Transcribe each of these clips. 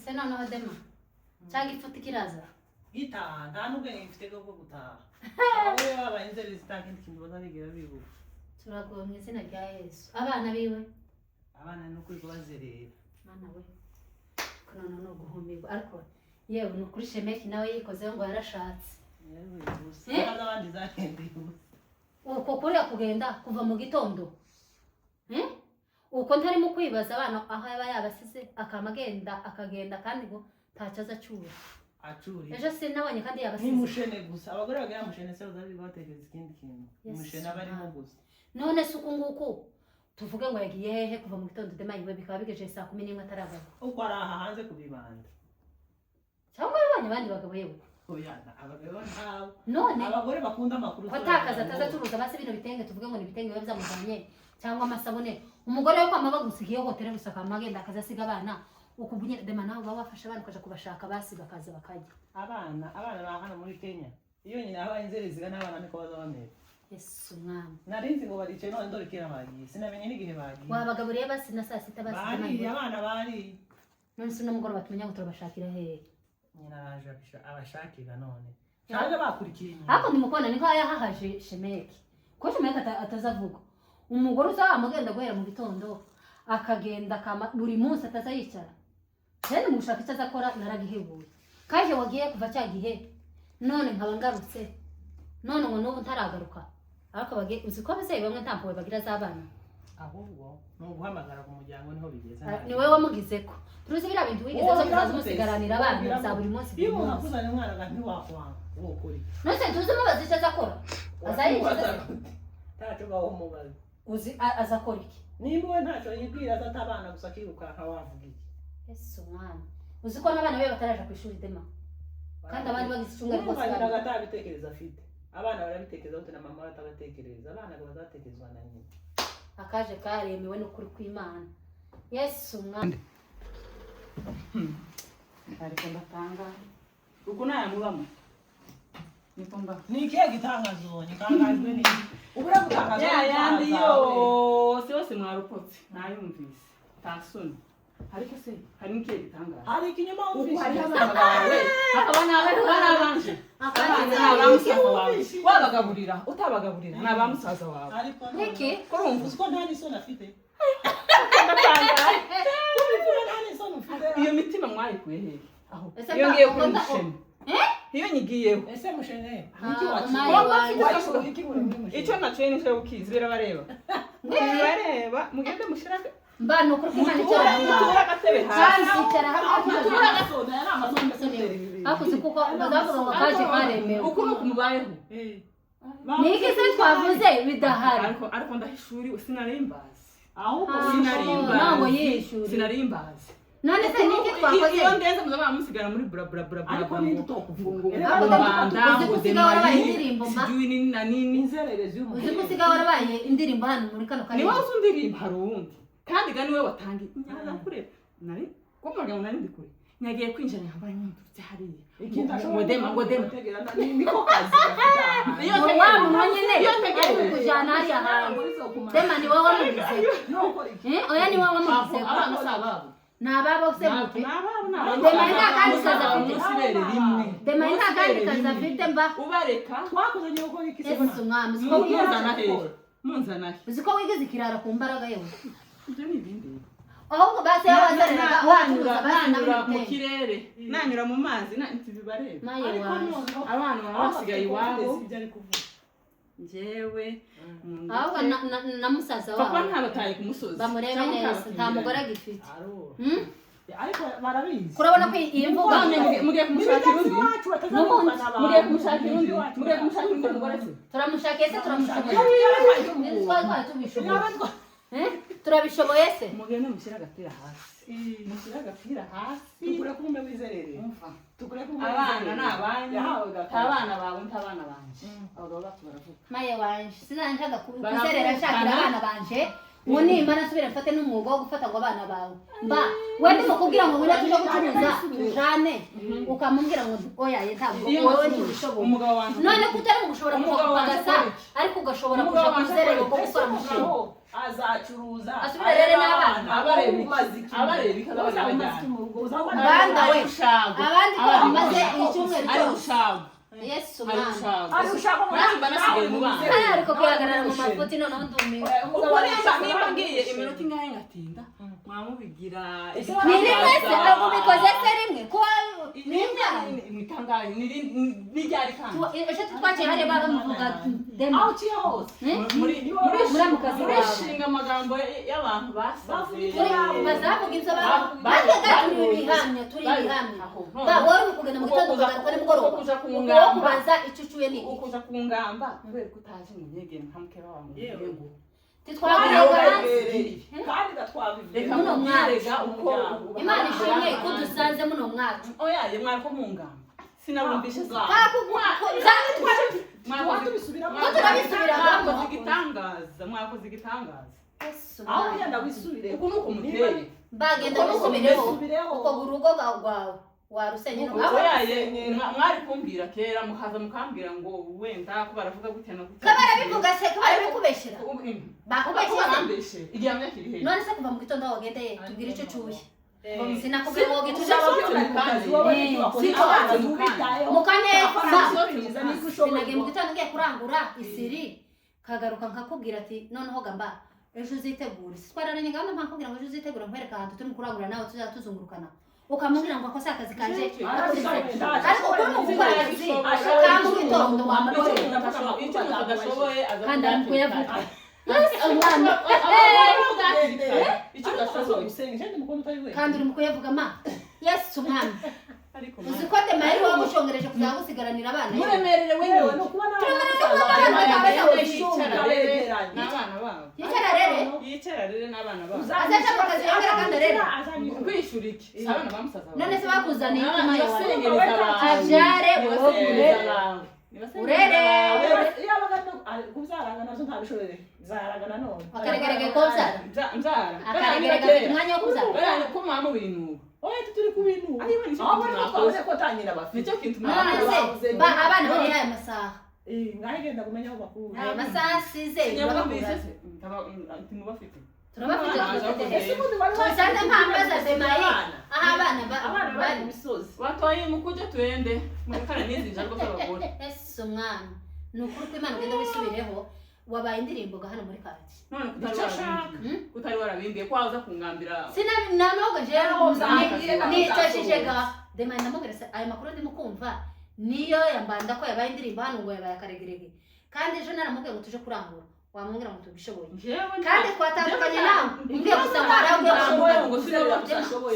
ese noneho dema cyangwa ifoto ikiraza gitaha nta n'ubwenge mfite bwo gutaha abawe baba inzeri zitakindi kintu bazabigira bibuka turagoye mu izina rya Yesu abana biwe abana no kuri bazerera mana we kono no guhumirwa ariko yewe no kuri Shemeki nawe yikoze ngo yarashatse yewe gusa abandi zahendeye uko kuri kugenda kuva mu gitondo uko ntari mu kwibaza abana aho yaba yabasize akagenda kandi ngo ntacyaza cyura acuri ejo se nabonye kandi yabasize nimushene gusa abagore bagira mushene se uzabi bategeza ikindi kintu mushene abarimo gusa none suku nguku tuvuge ngo yagiye hehe kuva mu gitondo dema yiwe bikaba bigeje saa 11 ataragaruka uko araha hanze kubibanda cyangwa yabanye abandi bagabo yewe oyana abagabo ntawe none abagore bakunda amakuru kwatakaza atazacuruza base bino bitenge tuvuge ngo ni bitenge biba byamuzanye cyangwa amasabune umugore we kwama bagusigiye hotel gusaka amagenda akazasiga abana ukubunye dema nawe baba bafasha abana kaje kubashaka basiga kaza bakajya abana bahana muri Kenya iyo nyine aba inzerezega n'abana niko bazabamera Yesu mwami narinzi ngo barice none ndore kira bagiye sinamenye n'igihe bagiye wabagaburiye basi na saa 6 basi bari abana bari none se n'umugore batumenya ngo turabashakira hehe nyina araje abashakira none cyangwa bakurikiye ariko ndimukona niko yahahaje Shemeki ko Shemeki atazavuga umugore uzamugenda guhera mu gitondo akagenda kama buri munsi atazayicara cyane mushaka icyo azakora naragihebuye kaje wagiye kuva cyagihe none nkaba ngarutse none ngo n'ubu ntaragaruka ariko bagiye uziko abazeye bamwe ntampuwe bagira zabana ahubwo no guhamagara ku muryango niho bigeze ni wewe wamugize ko turuzi bira bintu wigeze zo kuzaza musigaranira abana za buri munsi iyo nakuzanye umwana ganti wakwanga wo kuri none se tuzi mubaza icyo azakora azayikiza tacho bawo mubaza uzi azakora iki nimba we ntacyo yibwira azatabana gusa kiruka wavuga iki Yesu mwana uzi ko n'abana be bataraje ku ishuri dema kandi abandi bagize icyumweru rwose batabitekereza afite abana barabitekereza gute na mama batabatekereza abana bazatekerezwa na nyina akaje karemewe no kuri kw'Imana Yesu mwana ariko ndatanga uko nayamubamo nikomba nikiye gitangazo ubonye kangajwe ni ubura gutangazo yandi yose mwarupotse nayumvise tasoni ariko se hari n'ikiye gitangazo hari ikinyoma wumvise hari abana bawe akabana barabanje wabagaburira utabagaburira ni abamusaza wawe ariko niki ko urumva uko nta n'isoni afite iyo mitima mwayikuye hehe aho iyo ngiye kuri mushene iyo nyigiyeho ese mushene icyo naciye ni cyo ukizi birabareba bareba mugende mushiraka mbano kuri Imana cyo agatebe hasi cyara hakuze kuko bazaburo kaje karemewe uko nukubayeho niki se twavuze bidahari ariko ndahishuri sinarimbazi ahubwo ntabwo yishuri sinarimbazi none se niki twakoze iyo ndenze muzaba musigara muri bura ariko ni tutokufunga sijui nini na nini inzererezi uzi ko usigaye warabaye indirimbo hano muri kano ni wowe undirimba hari uwundi kandi gani we watangiye nyakureba nari ko muryango nari ndikure nyagiye kwinjira nyambaye nyumvise hariya ikindi ngo dema niko kazi iyo wamu nyine iyo tegere kujana hari ahantu dema ni wowe wamugize oya ni wowe wamugize abana sababo nababo se muke nababo dema ina kandi kaza sibere rimwe dema ina kandi kaza afite mba ubareka twakoze nyo gukora iki se Yesu mwami siko munzana hehe munzana he uziko wigize ikirara ku mbaraga yewe ibyo ni ibindi ahubwo base wazerera nanyura mu kirere nanyura mu mazi ntibibareba maye waje abana basigaye iwabo njyewe ahubwo na musaza wabo papa ntabataye ku musozi bamurebe neza nta mugore agifite ariko barabizi kurabona ko iyi mvugo mugiye kumushakira undi mugiye kumushakira undi mugore se turamushakiye se turamushoboye turabishoboye se mugende mushyira agapira hasi mushyira agapira hasi tukure kumbe wizerere tukure kumbe abana n'abanya abana bawe ntabana banje abagabo bacu baravuga maye wanje sinanjaga kuzerera shakira abana banje ngo nimba nasubira mfate n'umwuga wo gufata ngo abana bawe mba wende mu kugira ngo wira tuje gucuruza tujane ukamubwira ngo oya ye ntabwo wowe ntibishoboye umugabo wanjye none kutari mu gushobora kugasa ariko ugashobora kuja kuzerera uko gukora mushinga azacuruza asubira rero n'abana abareba ikaza bajyana uza Banda we. ushago Abandi ko bamaze icyumweru ari cyose. ushago Yesu ari mwana. ushago nanjye mba nasigaye mu bana Ariko kwihagarara mu mafuti noneho ndumiwe. uko nimba ngiye iminota ingahe ngatinda mwamubigira Ni rimwe se ntabwo bikoze se rimwe kuba imitangaje n'iryari kandi ejo twaciye hariya bamuvuga dema aho uciye hose muri muramukazi wawe shinga amagambo y'abantu basaze bazavuga ibyo batega turi ibihamya wowe uri kugenda mu gitondo ukagaruka nimugoroba uwo kubaza icyo ucuye ni ukuza kungamba kubera ko utaje mu nyegera nkamukera wawe ngo kandi gatwabivuye muno mwarega uko Imana ishimwe ko dusanze muno mwacu oya ye mwariko mungamba sinabumvishe za mwakoze igitangaza aho yenda wisubire uko nuko muteye bagenda bisubireho uko urugo rwawe warusenye no oyaye mwari kumbwira kera mukaza mukambwira ngo wenda ko baravuga gute na gute kabara bivuga se kabara bikubeshera bakubeshye igihamya kiri he none se kuva mu gitondo wagendeye tubwire icyo cyuye sinakubwira ngo gituje sinagiye mu gitondo ngiye kurangura isiri kagaruka nkakubwira ati noneho gamba ejo uzitegure twararanye gahunda mpakubwira ngo ejo uzitegure nkwereka ahantu turi kurangura nawe tuzajya tuzungurukana ukamubwira ngo akoze akazi kanje ariko kuri mu gukora akazi ka mu gitondo wambaye icyo udashoboye kandi ari kuyavuga kandi uri mu kuyavuga ma yesu umwami uzi ko demari wagushongereje kuzaba gusigaranira abana muremerere wewe no kubona yicara rere n'abana babo azaje mu kazi yongera kandi rero kwishura iki abana bamusaza none se bakuzaniye ikuma yawe yawe abyare urere kubyaranga nazo ntabishobore zaranga nanone akaregerege ko byara nzara akaregerege umwanya wo kuzara ko mama bintu oya turi ku bintu aho twavuze ko tangira bafite nicyo kintu none se abana bari aya masaha ngahigenda kumenya aho bakura aya masaha asize ntibafite turabafite tuzana mpambaza demaye aho abana bari mu misozi watoye mukuje tuende mukana n'izinja rwo z'abagore ese umwana ni ukuri ko Imana ugenda wisubireho wabaye indirimbo hano muri kati none kutari warabimbiye ko waza kungambira nanoga jewe nicashije ga demaye ndamubwira aya makuru ndimo kumva niyo yambanda ko yabaye indirimbo hano ngo yabaye akaregerege kandi ejo naramubwiye ngo tuje kurangura wamubwira ngo tubishoboye kandi twatandukanye nawe umbwiye gusanga ngo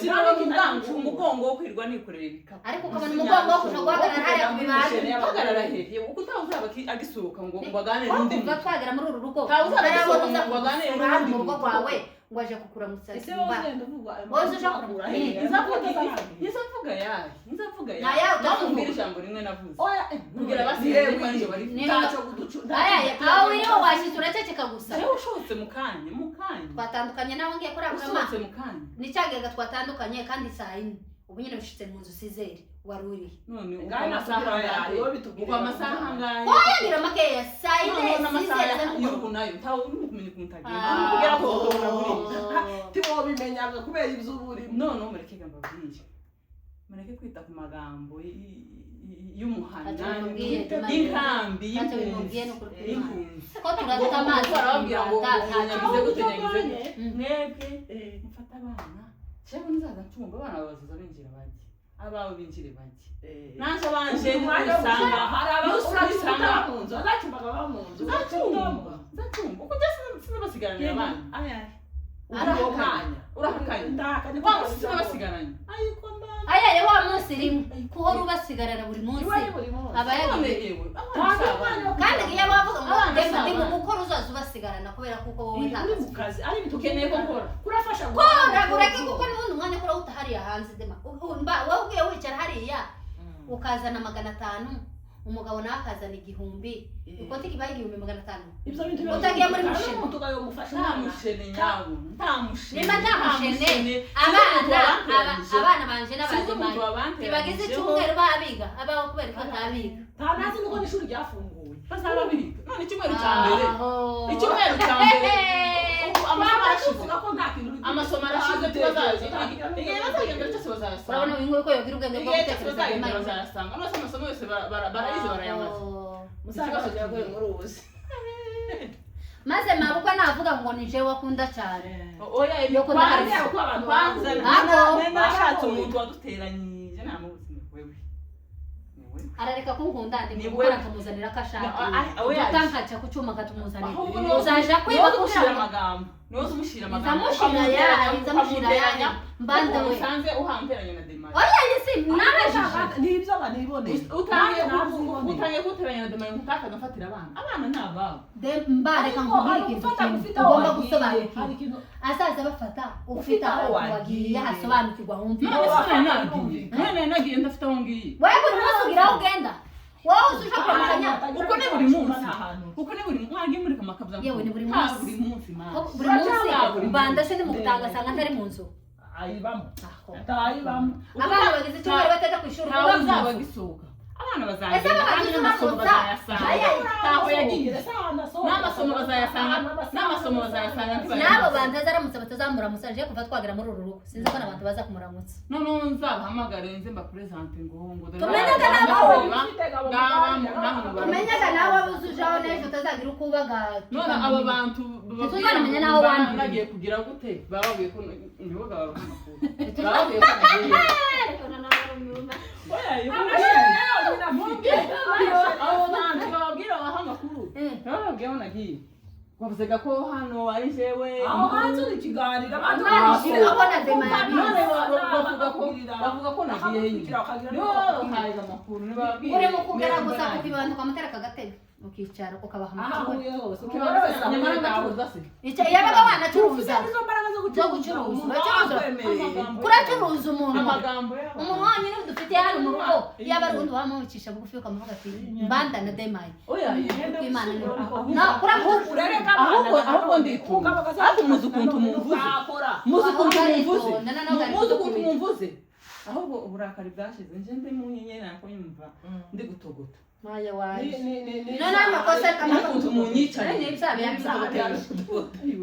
sinabwo umugongo wo kwirwa nikorera ibikapu ariko ukabona umugongo wo kuja guhagarara hariya ku bibanza hagarara hehe uko utazaba agisohoka ngo baganire n'undi kuva twagera muri uru rugo utazagisohoka ngo baganire n'undi mu rugo rwawe ngo aje kukuramutsa ese wowe ugenda uvuga wowe uje kuramutsa nzavuga yahe Naya utavumbira ijambo rimwe navuze oya kugira basiye ko ariyo bari ntaco kuducunda aho uriho washize uraceceka gusa rero ushotse mu kanya twatandukanye nawe ngiye kurangura ushotse mu kanya nicyagega twatandukanye kandi saa 4 ubu nyine ushitse mu nzu sizeri waruri none uko ngana amasaha yawe ngahe bitubwira uko amasaha ngahe oya makeya saa 4 n'amasaha sizeri y'ubu nayo ntawe uri kumenya kumutagira kugira ngo ukabona buri tiwo bimenyaga kubera iby'uburi none mureke mbabwire mureke kwita ku magambo y'umuhana y'inkambi y'impunzi ko turata amazi barababwira ngo nyagize gute mwebwe mufata abana cyangwa nizaza ncunga abana babazuza binjira bajye abawe binjire bajye naje banje nisanga usanga mu nzu azacumbaga ba mu nzu zacumba uko byose sinabasigaranira abana urahakanye wa musi sinabasigaranye ayaye wa munsi rimwe kuhora ubasigarana buri munsi abayagiye kandi iyo bavuga ngo ndemba ndi mu gukora uzaza ubasigarana kubera kuko wowe ntazi ari tukeneye ko nkora kurafasha kora ureke kuko n'ubundi umwanya kora utahariya hanze dema wowe ugiye wicara hariya ukazana 500 umugabo nawe akazana 1000 ikoti kibaye 1500 ibyo bintu utagiye muri mushene tugayo mufasha nta mushene nyawo nta mushene nimba nta mushene abana banje n'abandi tibagize icyumweru babiga abaho kubera ko atabiga nta nazi nuko n'ishuri ryafunguye bazaba biga none icyumweru cya mbere amasomo arashize tubazaza igihe bazagenda cyose bazayasanga urabona uyu ko yogira ubwenge bwo gutekereza bazayasanga nose amasomo yose barayize barayamaze musaza yaguye muri ubuzi maze mabukwa navuga ngo ni jewe wakunda cyane oya ibyo kwanza uko abantu banze nashatse umuntu waduteranyije namubuze wewe arareka kunkunda ndi gukora akamuzanira akashaka utankaca ku cyuma katumuzanira uzaje kwiba kushira amagambo noze umushira amagambo zamushira ya mbanda we usanze uhamperanye na Demari oya yisi naraje nibyo abanibone utangiye kuteranya na Demari mutaka gafatira abana ntababo mbare kankubwira ikintu ugomba gusobanukirwa asaza bafata ufita wagiye hasobanukirwa none nagiye ndafite aho ngiye wewe buri munsi ugira aho ugenda wowe ushaka kwamaganya uko ni buri munsi uko ni buri mwagi muri kamakabya yewe ni buri munsi buri munsi buri munsi mbanda se ni mugutanga sanga ntari mu nzu ayibamo ayibamo abana bagize icyo bari bataje ku ishuri uzaba gisohoka abana bazagenda n'amasomo bazayasanga taho yagiye n'amasomo bazayasanga nabo bantu zaramutse batazamura musaje kuva twagera muri uru rugo sinzi ko nabantu baza kumuramutsa none nzabahamagare nze mba presente ngo tumenyaga nawe abuzujaho n'ejo utazagira uko ubaga none abo bantu tuzanamenya naho wandi bagiye kugira gute bababwiye ko niboga barumakuru bababwiye ko nagiye abo bantu bababwira amakuru bababwiye nagiye bavuga ko hano ari jewe aho hanze uri kiganira abantu abona Demari bavuga ko nagiye yo haye amakuru nibabwiye uri mu kugaragaza ko kibantu kamatera kagatebe ukicara ukabaha amakuru hose nyamara ndacuruza se icyo yabaga wanacuruza zo gucuruza kuracuruza umuntu amagambo umuntu wanyine dufite hano mu rugo yaba ari undi wamucisha bugufi ukamuvuga ati mbanda na Demari oya kwimana no kuravuga ahubwo nditunga ahubwo muzi ukuntu mumvuze ahubwo uburakari bwashize nje ndi mu nyenyeri nako nyumva ndi gutogota maya waje none amakosa ukuntu munyicaye ni ibyabe yabitogotera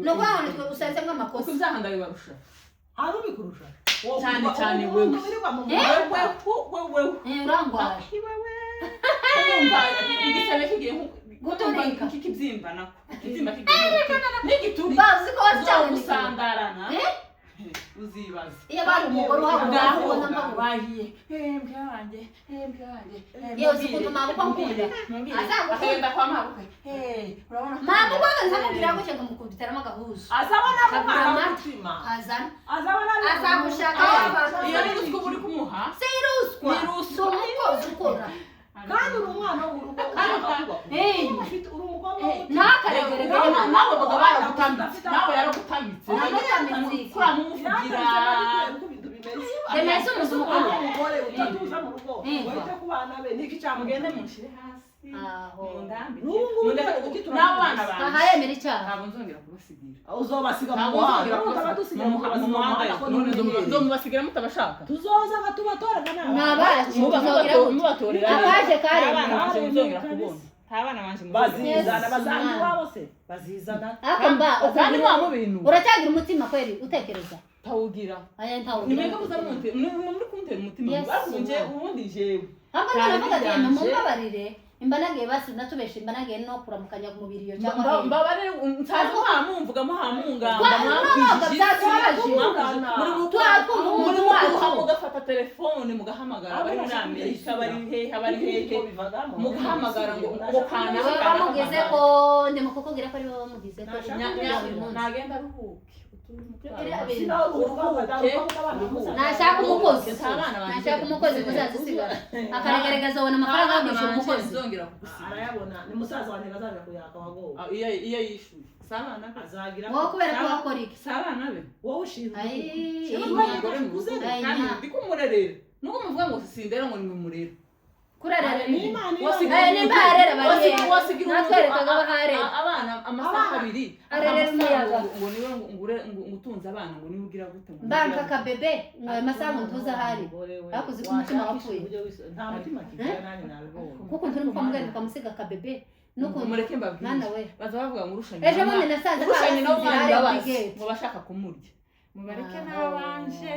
no kwaho twe usanze nk'amakosa uzahanda bibarusha ari ubikurusha cyane wewe urangwara kumva igisebe kigiye guturika kikibyimba nako kibyimba kigiye n'igituri bazi ko wacawe gusandarana uzibaza iyo bari umugore wabo bahiye mbwa wanjye iyo zikutu mabukwa nkunda azagenda kwa mabukwe urabona mabukwa nzamubwira ko cyangwa mukubiteramo agahuzu azabona umwana w'umutima azabona azagushaka iyo ni ruswa uri kumuha se ruswa umukozi ukora kandi uri umwana w'urugo ufite uri umugabo ntakaregere nawe baga baragutambitse nawe yaragutambitse kuramo umuvugira Demese umuntu umugore utatuza mu rugo wite ku bana be niki cyamugende mushire hasi aho mundambike n'abana banjye ahayemera icyaha ntabwo nzongera kubasigira uzobasiga mu muhanda none mubasigira mutabashaka tuzoza nkatubatorana nabacu mubatorera abaje kare nzongera kubona abana banje bazizana bazangi wabo se bazizana akomba kandi mwa mu bintu uracyagira umutima kweli utekereza tawugira aya ntawugira nimega kuzamunte muri kuntera umutima bakunje ubundi jewe hamba naravuga ati mumbabarire imbanagiye basi natubeshe imbanagiye no kuramukanya ku mubiri yo cyangwa mbabare nsaza muhamuvuga muhamungamba muri mugafata telefone mugahamagara bari muri Amerika bari hehe mugahamagara ngo kana bamugeze ko ndimo kukubwira ko ari bo bamugize ko nagenda aruhuke nashaka umukozi kuzazisigara akaregereza abona amafaranga yo kwishyura umukozi arayabona ni musaza wanjye bazaza kuyaka wagowe iyo yishyuye sabana azagira wowe kubera ko wakora iki sabana be wowe ushinzwe kandi ndikumurerera nuko muvuga ngo sindera ngo nimumurera kurarara n'Imana nimbarera bari natwerekaga baharera abana amasaha abiri arerera umuyaga ngo niwe ngutunze abana ngo niwe ugira gute mbanka kabebe mwaye masaha ntuza hari bakuze ko umutima wapfuye nta mutima kigira nani nabibonye kuko turi kwa muganga kamusiga kabebe nuko mureke mbabwire mwana we baza bavuga ngo urushanye ejo bundi nasanze urushanye no basinzira mwana ari bazi brigade ngo bashaka kumurya mubareke n'abanje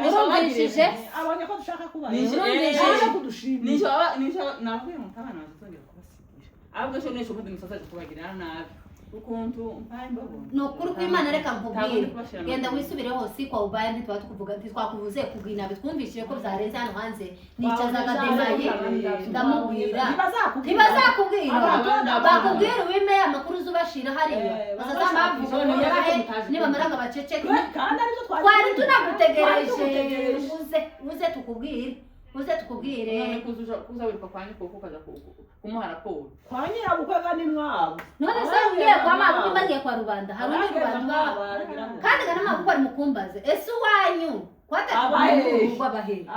urumvishije abonye ko dushaka kubaho nije kudushimira nije nabwiye ngo abana bazongera kubasigisha ahubwo cyo nisho ko dumusaza kubagirira nabi ukuntu mpaye mbabona nukuri ko Imana reka nkubwire genda wisubire hose kwa ubaye ntitwa tukuvuga ntitwakuvuze kugina bitwumvishije ko byarenze hano hanze nicazaga demayi ndamubwira ntibazakubwira bakubwira ubime amakuru zubashira hariya bazazambavuga yabahe nibamaraga baceceke twari tunagutegereje uze tukubwire none kuza wiruka kwa nyoko kukaza kumuha raporo kwa nyirabukwe kandi mwabo none se ngiye kwa mabukwe mbagiye kwa rubanda hari undi rubanda kandi kana mabukwe ari mukumbaze ese wanyu kwatakurugo abahe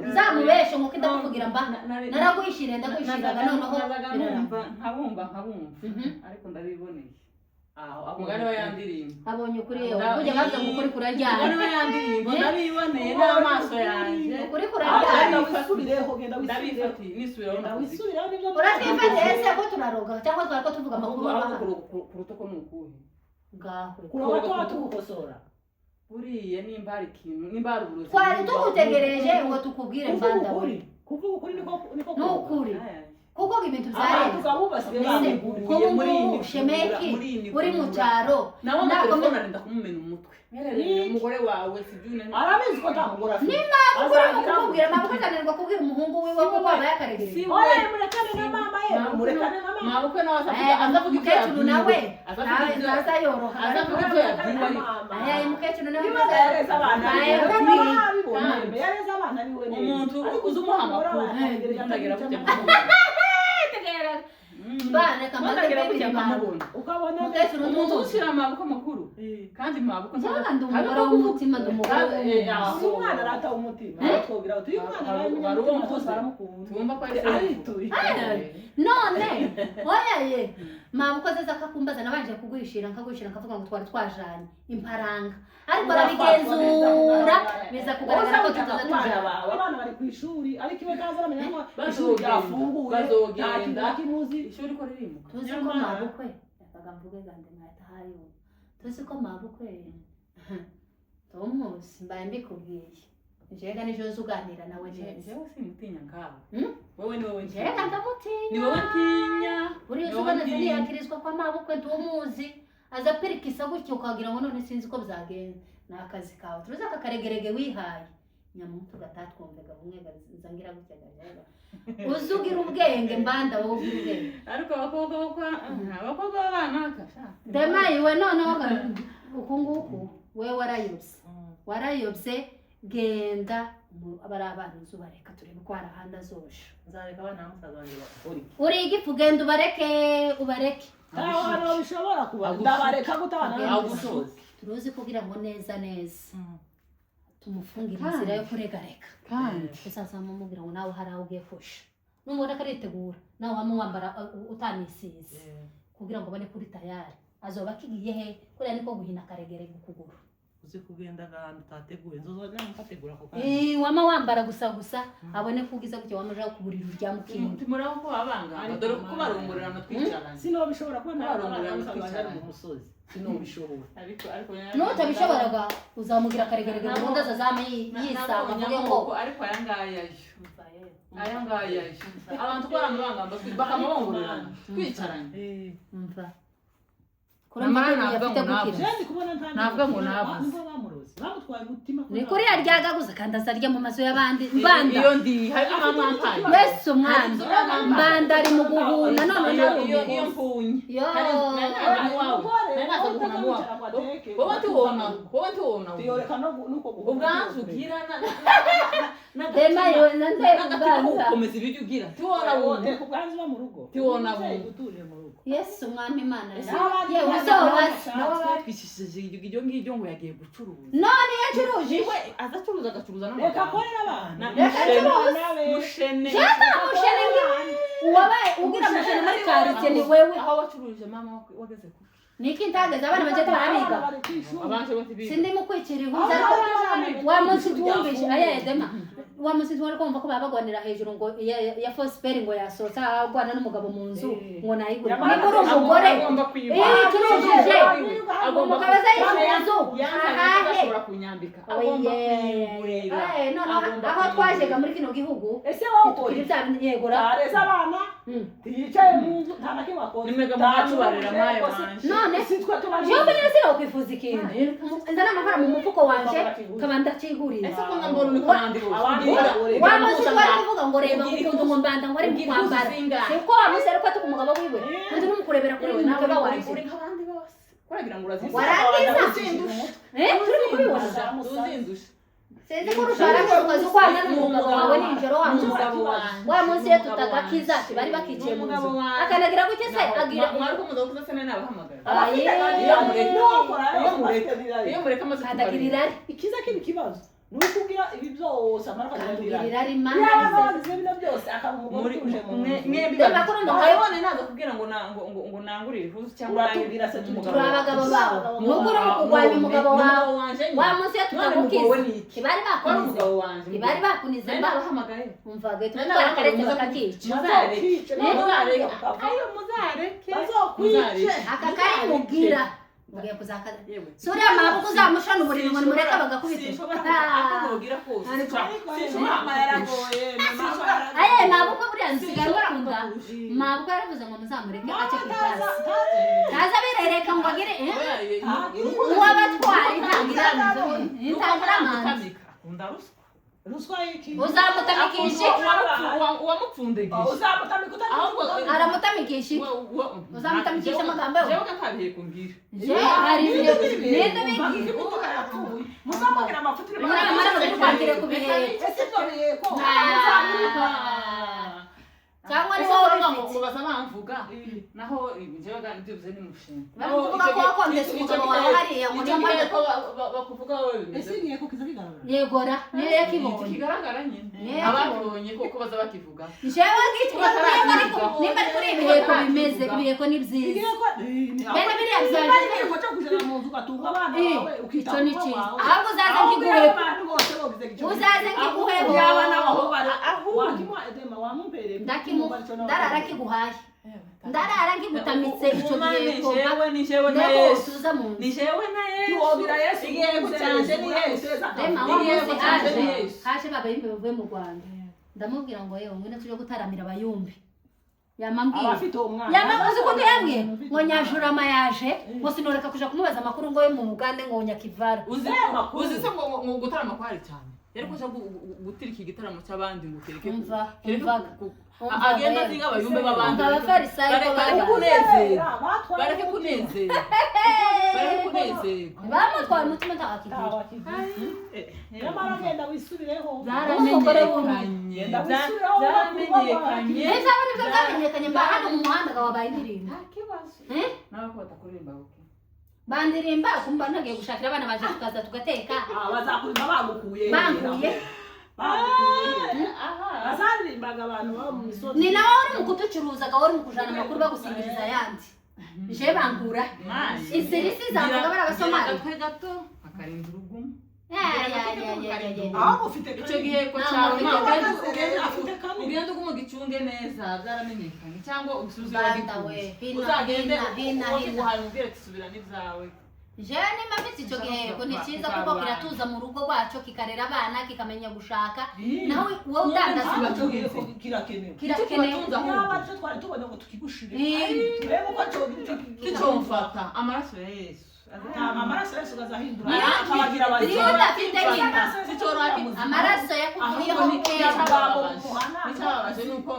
nzamubeshe ngo kindakuvugira mba naragwishire ndakwishiraga noneho nkabumva ariko ndabiboneye umugani wa yandirimbo abonye kuri yewe kujya bavuga ngo kuri kuraryana umugani wa yandirimbo ndabiboneye n'amaso yanjye kuri kuraryana wisubireho genda ndabifatiye nisubiraho wisubiraho nibyo uratwifatiye ese ko turaroga cyangwa twari ko tuvuga amakuru kuruta ko nukuhe ngaho kuroga tuba tugukosora buriya nimba hari ikintu nimba hari uburozi twari tugutegereje ngo tukubwire mbanda we kuvuga ukuri niko nukuri kuko ibintu byarenze muri shemeki uri mu cyaro nawe telefone arenda kumumena umutwe umugore wawe sijune arabizi ko ntamugora afite nimba ukubwira mabukwe kananirwa kubwira umuhungu wiwe ko aba yakaregereje oya murekane na mama ye murekane na mama mabukwe nawe azavuga umukecuru nawe naza yoroha azavuga ibyo yabwiwe aya umukecuru nawe yareza abana biwe umuntu uzi umuha amakuru ndagira kujya bana kamaze kwibirana ukabona umukecuru umuntu ushyira amaboko makuru kandi maboko kandi umugore w'umutima ndumugore umwana arata umutima twobira uti umwana bari uwo mukozi tumva ko ari tuyi none oyaye mabukwe azaza akakumbaza nabanje kugwishira nkavuga ngo twari twajanye imparanga ariko arabigenzura biza kugaragara ko tutaza tujana abana bari ku ishuri ariko iwe kaza bamenya ko ishuri ryafunguye bazogenda kimuzi ishuri ko ririmo tuzi ko mabukwe yakaga mvuge gande mwata hayo tuzi ko mabukwe Thomas mbaye mbikubwiye njega nijo zuganira nawe neza jewe simutinya ngaho wewe ni wowe njega ndamutinya ni wowe ntinya buri uzubona ziriyakirizwa kwa mabukwe ntumuzi aza perikisa gutyo ukagira ngo none sinzi ko byagenze nakazi kawe turuze akakaregerege wihaye nyamuntu gatatwumvega bumwe zangira gutya gajaga uzugira ubwenge mbanda wowe ubwenge ariko abakobwa b'abana akasha demayi we noneho ukunguku we warayobse genda abari abana uzubareka turebe ko harahanda zosha nzareka abana bamusaza wanjye bakora uri igifu genda ubareke hano bishobora kuba ndabareka gutabana gusoza turuzi kugira ngo neza tumufungire inzira yo kuregareka kandi usazamumubwira ngo nawe hari aho ugiye kusha numubona ko aritegura nawe wamwambara utanisize kugira ngo bane kuri tayari azoba akigiye he kuriya niko guhina akaregere gukuguru uzi kugenda ahantu utateguye nzoza nkategura ako wama wambara gusa abone kugiza gutyo wamaja kuburira urya mukindi timuraho ko abanga dore ko barongorerana twicaranye sino bishobora kuba ntarongorerana twicaranye mu musozi sino bishobora ariko nutabishoboraga uzamugira akaregerege burundu azazama yisanga avuge ngo ariko aya ngaya abantu ko amabanga bakamabongorerana twicaranye umva navuga ngo nabuze bamutwaye umutima ni kuri yaryaga gusa kandi azarya mu mazu y'abandi mbanda iyo ndi hari amampaye wese umwana mbanda ari mu guhuna none iyo mpunye wowe tuwona ubwanzu ugira dema yo nande ubwanza komeza ibyo ugira tuwona wundi ubwanzu ba mu rugo tuwona wundi utuje mu rugo Yesu mwami Imana yewe nawe batwishishije ibyo ngibyo ngo yagiye gucuruza none yacuruje azacuruza agacuruza no reka korera abana mushene mushene wabaye ugira mushene muri quartier ni wewe aho wacuruje mama wageze kuki niki ntageze abana banje baramiga abanje bo tibi sindi mu kwicira ihuza wa munsi twumvishe ayedema wa munsi twari kumva ko babagwanira hejuru ngo ya Fosper ngo yasosa agwana n'umugabo mu nzu ngo nayigura ni umugore turujije agomba kabaza y'inzu ashobora kunyambika agomba kwigurira aho twajega muri kino gihugu ese wowe yegura areza abana tiyicaye mu nzu nta nakimwe akoze nimega muhacubarira maye wanje none sitwe tubaje yo mbere sira ukwifuza ikintu nzana amahara mu mufuko wanje kabanda cigurira ese ko ngambona uri kwandika wa munsi twari kuvuga ngo reba ukuntu ngo mbanda ngo ari mu kwambara siko wa munsi ariko atuka umugabo wiwe nzi n'umukurebera kuri we nawe bawanje uri nk'abandi bose kuragira ngo urazize warangiza turi kubibona uzindusha Seze ko rushara ko kwana n'umugabo wawe ninjoro wa munsi ye tutagakiza bari bakikiye mu nzu akanagira gute se agira mwari ko muzo kuza sene nabahamagara iyo mureka amaze kadagirira ikiza kiri kibazo nukugira ibi byose amaraka kadagirira ari mana yabaze bino byose akamugore uje mu mwebwe bakora ngo kayibone nazo kubwira ngo ngo nangurire ihuzu cyangwa uratubwira se turabagabo bawo nugura kugwanya umugabo wawe wa munsi tutagukiza kibari bakunize kibari bakunize bahamagaye umvaga tutwara karete bakakica ayo muzareke bazokwice aka kari mugira mugiye kuzakaza sura mabuko zamushana uburiri ngo mureka bagakubita akugira kose mama yaragoye aye mabuko buriya nsigaye bakunda mabuko yaravuze ngo muzamureke ace kitaza taza birereka ngo agire uwabatwari ntangira manzi ruswa yiki uzamutamikisha uwamupfundegisha uzamutamikuta aramutamikisha uzamutamikisha amagambo jewe ntabihe kumbwira je hari nende biki muzamugira amafuture mara kwandire kubihe ese tobiye ko cyangwa ni wowe ngo baza bamvuga naho jewe ga ndivuze ni mushinga bavuga ko wakondese umugabo wawe hariya ngo niyo ko bakuvuga wowe ese niye ko kiza kigaragara yegora niyo yakibonye kigaragara nyine ababonye ko baza bakivuga jewe ngitwa nimba kuri ibihe ko bimeze ibihe ko ni byiza bene biriya byaje ko cyo kujana mu nzu gatunga abana bawe ukita icyo ni cyiza ahubwo uzaze nkiguhe uzaze nkiguhe abana baho bari wakimwa edema wamumpereye ndarara kiguhaye ndarara ngigutamitse icyo gihe ko ni jewe na Yesu tuza mu ni jewe na Yesu tuwogira Yesu igihe kucanje ni Yesu dema wose haje baba yimbe bavuye mu Rwanda ndamubwira ngo yewe ngwino tuje gutaramira abayumbi yamambwiye abafite umwana yamavuze ko yambwiye ngo nyajurama yaje ngo sinoreka kuja kumubaza amakuru ngo yo mu Uganda ngo nyakivara uzi se ngo gutarama kwari cyane yari kuja gutirika igitaramo cy'abandi ngo kereke agenda zinga abayumbe babandi abafarisayo bareke kunezera bamutwara umutima ntakigira nyamara genda wisubireho zaramenyekanye neza bari byamenyekanye mba hano mu muhanda wabaye indirimbo nawe ko batakuririmba buke bandirimba kumba ntagiye gushakira abana baje tukaza tugateka bazakurimba bagukuye bazarimbaga abantu baba mu misozi ni nawe uri mu kuducuruzaga wari mu kujana amakuru bagusingiriza ayandi je bangura isirisi zavuga bari abasomali gato akarinda urugumu aho ufite icyo gihe ko cyaro ugenda uguma gicunge neza byaramenyekanye cyangwa usubize uzagende uguhaye umubwire tusubira n'ibyawe jewe nimba mfite icyo gihe ko ni cyiza kuko kiratuza mu rugo rwacu kikarera abana kikamenya gushaka nawe wowe udandaza kirakenewe nyaba cyo twari tubona ngo tukigushire turebe uko cyo mfata amaraso ya Yesu amaraso Yesu gazahindura akabagira amaraso yakuvuriyeho nicyababaje nuko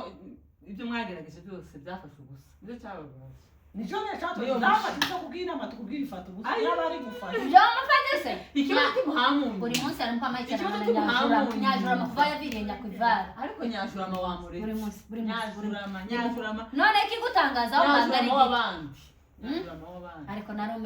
ibyo mwagerageje byose byafashe ubusa nicyo cyababaje nicho cyatumye nafata kubwira amatukubwira ifata ubusa yabari gufasha byamufate se ikibazo kimuhamunye buri munsi ari mpama cyane nyajura amakuba yavireye nyakwivara ariko nyajurama wamuretse buri munsi nyajurama none kigutangaza aho nyajurama w'abandi ariko narume